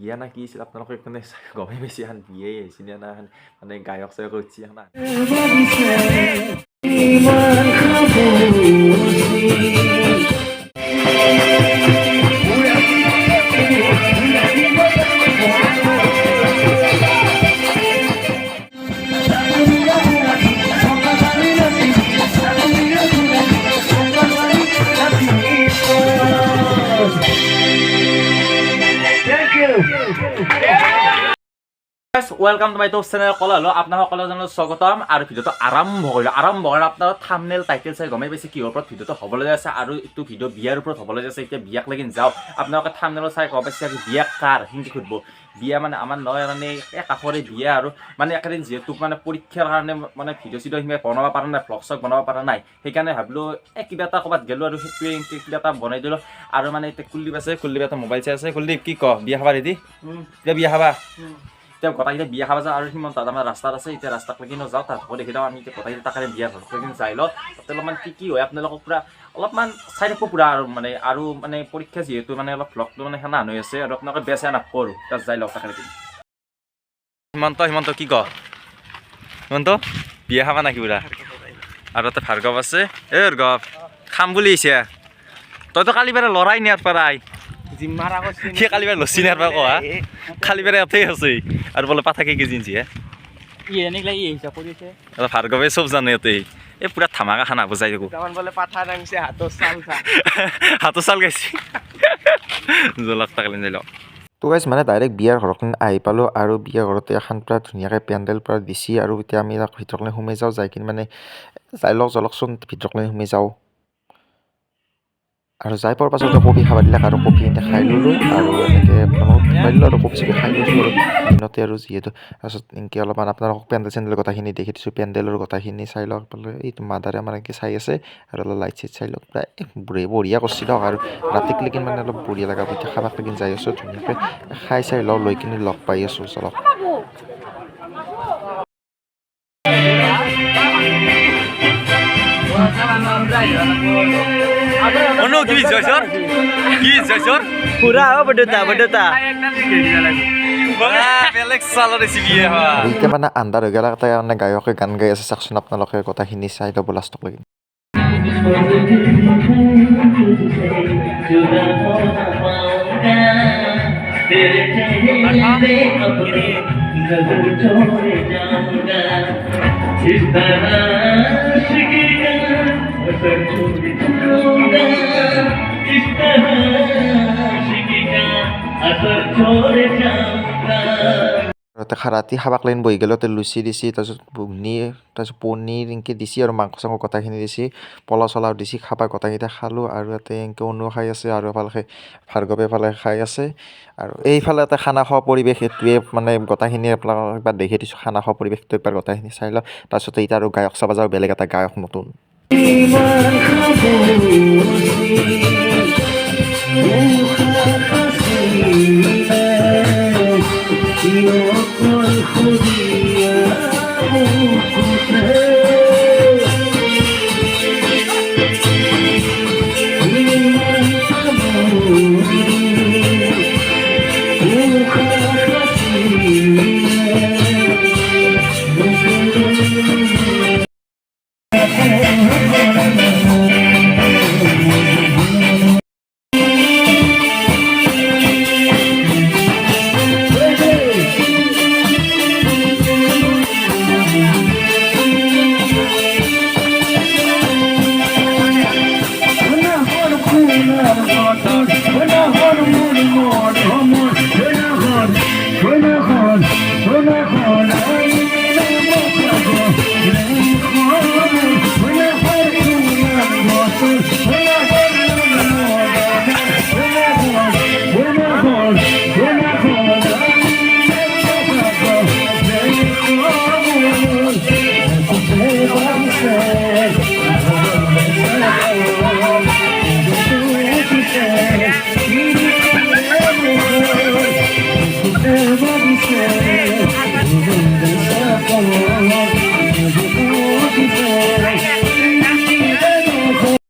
বিয়া না কি আছিল আপোনালোকে মানে গমেই বেছি এখন বিয়াই আহিছিল না মানে গায়ক চায়ক উঠছি না welcome to my YouTube channel কল হলো আপোনালোকৰ জন্য স্বাগতম আৰু ভিডিওটো আৰম্ভ কৰিলে আপোনাৰ থাম্বনেল টাইটেল চাই গমেই পাইছে কিহৰ ওপৰত ভিডিওটো হ'বলৈ আছে আৰু এইটো ভিডিও বিয়াৰ ওপৰত হ'বলৈ আছে এতিয়া বিয়াক লাগি যাও আপোনালোকে থাম্বনেল চাই গম পাইছে আৰু বিয়া কাৰ হিন্দি খুদব বিয়া মানে আমাৰ নহয় মানে কাষৰে বিয়া আৰু মানে একেদিন যিহেতু মানে পৰীক্ষাৰ কাৰণে মানে ভিডিও চিডিও সিমান বনাব পৰা নাই ব্লগ চগ বনাব পৰা নাই সেইকাৰণে ভাবিলো কিবা এটা ক'ৰবাত গেলো আৰু সেইটোৱে কিবা এটা বনাই দিলো আৰু মানে এতিয়া কুলদীপ আছে কুলদীপ এটা মোবাইল চাই আছে কুলদীপ কি ক বিয়া খাবা ৰেডি এতিয়া বিয়া খাবা এতিয়া গোটাইকেইটা বিয়া খাব যাওঁ আৰু সিমান তাত আমাৰ ৰাস্তাত আছে এতিয়া ৰাস্তাক লাগি নাযাওঁ তাত দেখি যাওঁ আমি এতিয়া গোটাইকেইটা তাকে বিয়া ঘৰ কিন্তু যাই লওঁ তাতে অলপমান কি হয় আপোনালোকক পূৰা অলপমান চাই থাকোঁ পূৰা আৰু মানে পৰীক্ষা যিহেতু মানে অলপ ভ্লগটো মানে সেনা হৈ আছে আৰু আপোনালোকে বেয়া চেয়া নকৰোঁ তাত যাই লওক তাকে দেখি সিমান্ত কি ক সিমান্ত বিয়া খাবা নাকি পূৰা আৰু তাতে ভাৰ্গৱ আছে এই ভাৰ্গৱ খাম বুলি আহিছে তইতো কালি বাৰে লৰাই নিয়াৰ পৰাই সি কালি বাৰে লচি নিয়াৰ পৰা কোৱা খালি বাৰে ইয়াতেই আছে আৰু বোলে পাঠা কেই কেজি ইঞ্চি ভাৰ্গৱে চব জানে ইয়াতে এই পুৰা ধামাকা খানা বুজাই থাকো হাতৰ চাল গাইছে জলক তাকালি যাই লওক তো গাইছ মানে ডাইৰেক্ট বিয়াৰ ঘৰখন আহি পালোঁ আৰু বিয়া ঘৰতে এখন পূৰা ধুনীয়াকৈ পেণ্ডেল পূৰা দিছি আৰু এতিয়া আমি ভিতৰলৈ সোমাই যাওঁ যাই কিনে মানে যাই লওক জলকচোন ভিতৰলৈ সোমাই যাওঁ আৰু যাই পোৱাৰ পাছতে কবি খাব দিলাক আৰু কবি এনে খাই ল'লোঁ আৰু এনেকৈ আপোনালোকক খাই দিলোঁ আৰু কবি চবি খাই লৈছোঁ আৰু দিনতে আৰু যিহেতু তাৰপিছত এনেকৈ অলপমান আপোনালোকক পেণ্ডেল চেণ্ডেল গোটাখিনি দেখি দিছোঁ পেণ্ডেলৰ গোটাখিনি চাই লওক এইটো মাদাৰে আমাৰ এনেকৈ চাই আছে আৰু অলপ লাইট চাইট চাই লওক প্ৰায় বঢ়িয়া কৰিছে লওক আৰু ৰাতিক লেগি মানে অলপ বঢ়িয়া লগা এতিয়া খাবাক লেগি যাই আছোঁ ধুনীয়াকৈ খাই চাই লওঁ লৈ কিনে লগ পাই আছোঁ চলক এতিয়া মানে আন্ধাৰ হৈ গ'ল মানে গায়কে গান গাই আছে চাওকচোন আপোনালোকে কথাখিনি চাই ল'ব লাষ্টক লাগি ৰাতি খাবাক লাইন বহি গ'ল লুচি দিছি তাৰপিছত ঘুগনি তাৰপিছত পনীৰ এনেকৈ দিছি আৰু মাংস চাংস গোটাখিনি দিছি পলা চলাও দিছি খাবা গোটাকেইটা খালোঁ আৰু ইয়াতে এনেকৈ অনু খাই আছে আৰু এফালে ভাৰ্গৱে এফালে খাই আছে আৰু এইফালে এটা খানা খোৱা পৰিৱেশ এইটোৱে মানে গোটাখিনি আপোনালোকক একবাৰ দেখি দিছোঁ খানা খোৱা পৰিৱেশটো একবাৰ গোটাখিনি চাই লওক তাৰপিছতে এতিয়া আৰু গায়ক চাব যাওঁ বেলেগ এটা গায়ক নতুন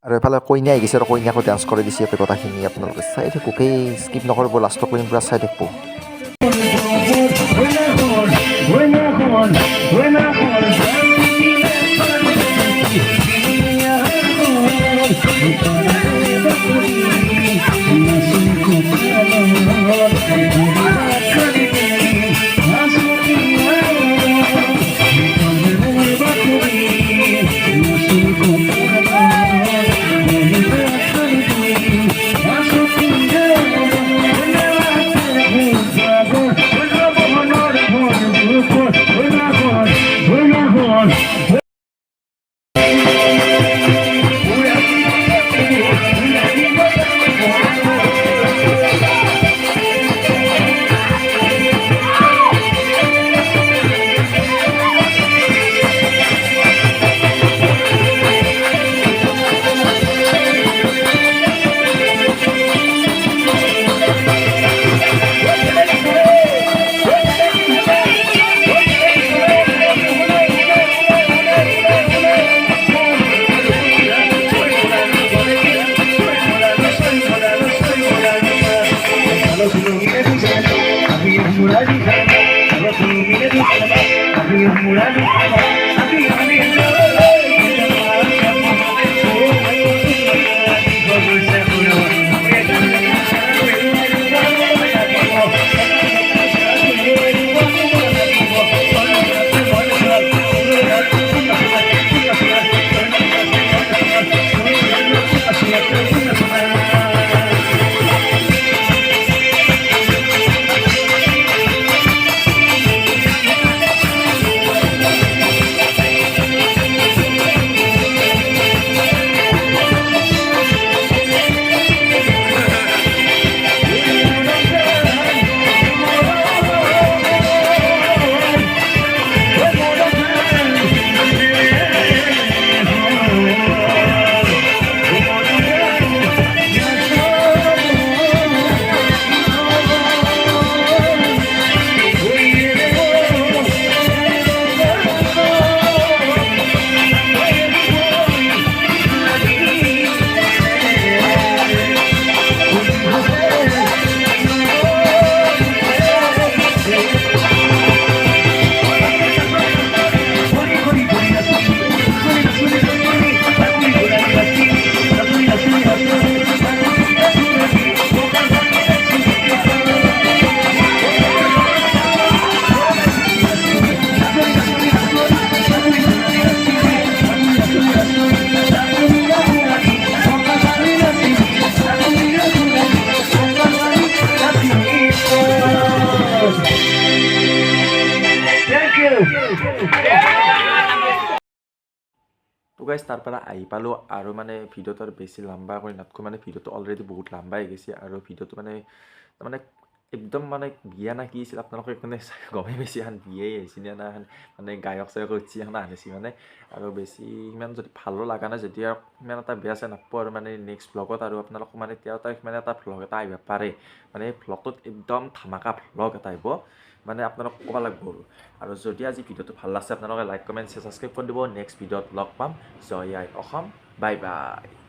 আৰু এফালে কইনা আহি গৈছে আৰু কইনাকো ডান্স কৰি দিছে কথাখিনি আপোনালোকে চাই থাকক স্কিপ নকৰিব লাষ্টক লৈকে পূৰা চাই থাকিব তো গাইজ তাৰ পৰা আহি পালোঁ আৰু মানে ভিডিঅ'টো আৰু বেছি লম্বা কৰি নাথাকোঁ মানে ভিডিঅ'টো অলৰেডি বহুত লম্বা হৈ গৈছে আৰু ভিডিঅ'টো মানে তাৰমানে একদম মানে বিয়া না কি আছিল আপোনালোকে মানে গমেই বেছি এখন বিয়াই আহিছিল না মানে গায়ক চায়ক উঠি এখন আনিছে মানে আৰু বেছি সিমান যদি ভালো লগা নাই যেতিয়া সিমান এটা বেয়া চাই নাপাব আৰু মানে নেক্সট ভ্লগত আৰু আপোনালোক মানে তেওঁ তাক মানে এটা ভ্লগ এটা আহিব পাৰে মানে ভ্লগটোত একদম ধামাকা ভ্লগ এটা আহিব মানে আপোনালোক ক'ব লাগিব আৰু যদি আজি ভিডিঅ'টো ভাল লাগিছে আপোনালোকে লাইক কমেণ্ট ছাবস্ক্ৰাইব কৰি দিব নেক্সট ভিডিঅ'ত লগ পাম জয় আই অসম বাই বাই